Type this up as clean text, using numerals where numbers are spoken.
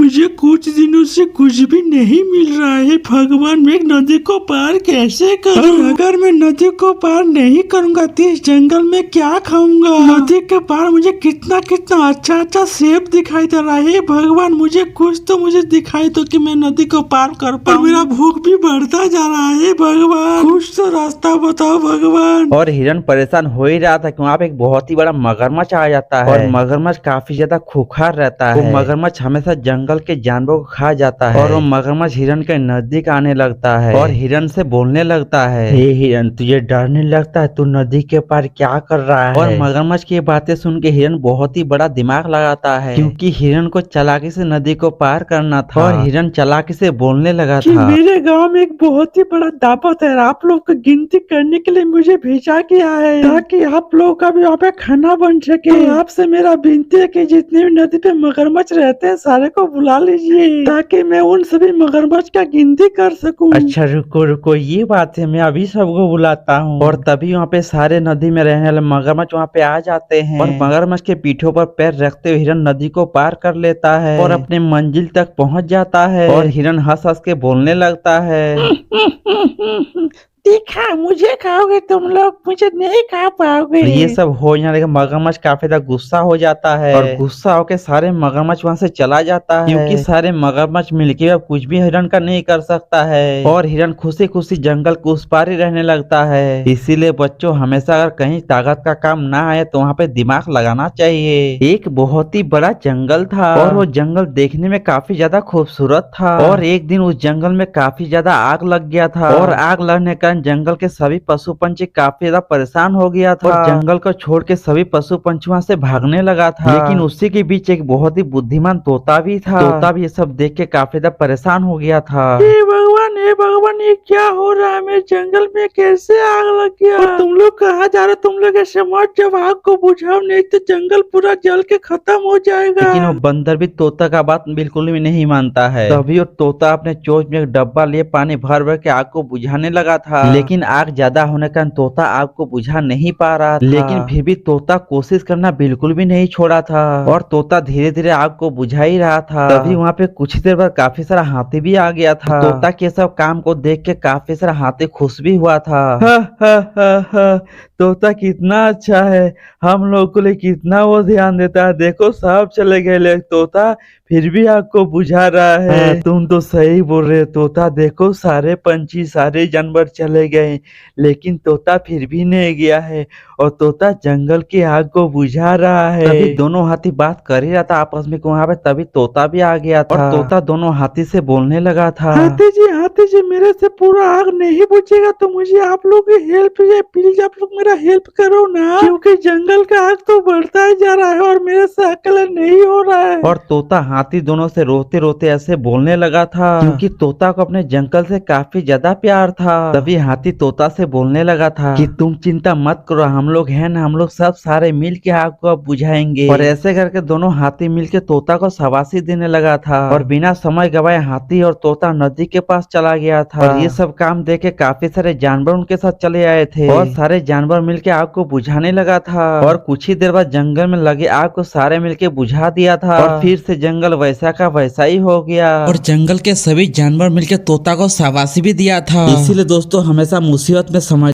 मुझे कुछ दिनों से कुछ भी नहीं मिल रहा है। भगवान, मैं नदी को पार कैसे करूं? अगर मैं नदी को पार नहीं करूंगा तो इस जंगल में क्या खाऊंगा? नदी के पार मुझे कितना कितना अच्छा अच्छा सेब दिखाई दे रहा है। भगवान, मुझे कुछ तो मुझे दिखाई दो कि मैं नदी को पार कर पाऊं। मेरा भूख भी बढ़ता जा रहा है। भगवान, कुछ तो रास्ता बताओ भगवान। और हिरन परेशान हो ही रहा था कि वहाँ पे एक बहुत ही बड़ा मगरमच्छ आ जाता है और मगरमच्छ काफी ज्यादा खूंखार रहता है। वो मगरमच्छ हमेशा जंगल के जानवरों को खा जाता है और वो मगरमच्छ हिरन के नजदीक आने लगता है और हिरन से बोलने लगता है, हे हिरन, तुझे डर नहीं लगता है? तू नदी के पार क्या कर रहा है? और मगरमच्छ की बातें सुन के हिरन बहुत ही बड़ा दिमाग लगाता है, क्योंकि हिरन को चालाकी से नदी को पार करना था। और हिरन चालाकी से बोलने लगा था, मेरे गांव में एक बहुत ही बड़ा दावत है, आप लोग को गिनती करने के लिए मुझे भेजा गया है ताकि आप लोग का भी वहाँ पे खाना बन सके। तो आपसे मेरा विनती है कि जितने भी नदी पे मगरमच्छ रहते हैं सारे को बुला लीजिए ताकि मैं उन सभी मगरमच्छ का गिनती कर सकूं। अच्छा रुको रुको, ये बात है, मैं अभी सबको बुलाता हूँ। और तभी वहाँ पे सारे नदी में रहने वाले मगरमच्छ वहाँ पे आ जाते हैं और मगरमच्छ के पीठों पर पैर रखते हुए हिरन नदी को पार कर लेता है और अपने मंजिल तक पहुँच जाता है। और हिरन हंस हंस के बोलने लगता है, देखा, मुझे खाओगे तुम लोग, मुझे नहीं खा पाओगे। ये सब हो जाने के मगरमच्छ काफी ज्यादा गुस्सा हो जाता है और गुस्सा होकर सारे मगरमच्छ वहाँ से चला जाता है, क्योंकि सारे मगरमच्छ मिलके अब कुछ भी हिरन का नहीं कर सकता है और हिरन खुशी खुशी जंगल के उस पार ही रहने लगता है। इसीलिए बच्चों, हमेशा अगर कहीं ताकत का काम ना आए तो वहाँ पे दिमाग लगाना चाहिए। एक बहुत ही बड़ा जंगल था और वो जंगल देखने में काफी ज्यादा खूबसूरत था और एक दिन उस जंगल में काफी ज्यादा आग लग गया था और आग लगने का जंगल के सभी पशु पंछी काफी ज्यादा परेशान हो गया था और जंगल को छोड़ के सभी पशु पंछी वहाँ से भागने लगा था। लेकिन उसी के बीच एक बहुत ही बुद्धिमान तोता भी था। तोता भी ये सब देख के काफी ज्यादा परेशान हो गया था। हे भगवान, ये क्या हो रहा है? मेरे जंगल में कैसे आग लग गया? और तुम लोग कहाँ जा रहे? तुम लोग ऐसे मत, जब आग को बुझाओ नहीं तो जंगल पूरा जल के खत्म हो जाएगा। लेकिन वो बंदर भी तोता का बात बिल्कुल भी नहीं मानता है। तभी वो तोता अपने चोंच में एक डब्बा लिए पानी भर भर के आग को बुझाने लगा था, लेकिन आग ज्यादा होने का तोता आग को बुझा नहीं पा रहा था। लेकिन फिर भी तोता कोशिश करना बिल्कुल भी नहीं छोड़ा था और तोता धीरे धीरे आग को बुझा ही रहा था। तभी वहाँ पे कुछ देर बाद काफी सारा हाथी भी आ गया था। तोता के सब काम को देख के काफी सारा हाथी खुश भी हुआ था। हा हा हा हा, तोता कितना अच्छा है, हम लोग को लिए कितना वो ध्यान देता है। देखो सब चले गए, ले तोता फिर भी आग को बुझा रहा है। तुम तो सही बोल रहे तोता, देखो सारे पंछी सारे जानवर चले गए लेकिन तोता फिर भी नहीं गया है और तोता जंगल की आग को बुझा रहा है। तभी दोनों हाथी बात कर ही रहा था आपस में, वहाँ पे तभी तोता भी आ गया था और तोता दोनों हाथी से बोलने लगा था, हाथी जी, मेरे से पूरा आग नहीं बुझेगा तो मुझे आप लोग की हेल्प है, प्लीज आप लोग मेरा हेल्प करो ना, क्योंकि जंगल का आग तो बढ़ता ही जा रहा है और मेरे से अकेले नहीं हो रहा है। और तोता हाथी दोनों से रोते रोते ऐसे बोलने लगा था, क्योंकि तोता को अपने जंगल से काफी ज्यादा प्यार था। तभी हाथी तोता से बोलने लगा था कि तुम चिंता मत करो, हम लोग हैं ना, हम लोग सब सारे मिल के आग को अब बुझाएंगे। और ऐसे करके दोनों हाथी मिल के तोता को शाबाशी देने लगा था और बिना समय गवाए हाथी और तोता नदी के पास चला गया था। और ये सब काम देख के काफी सारे जानवर उनके साथ चले आए थे और सारे जानवर मिलके आग को बुझाने लगा था और कुछ ही देर बाद जंगल में लगे आग को सारे मिलके बुझा दिया था और फिर से जंगल वैसा का वैसा ही हो गया और जंगल के सभी जानवर मिलकर तोता को शाबाशी भी दिया था। इसीलिए दोस्तों, हमेशा मुसीबत में समझ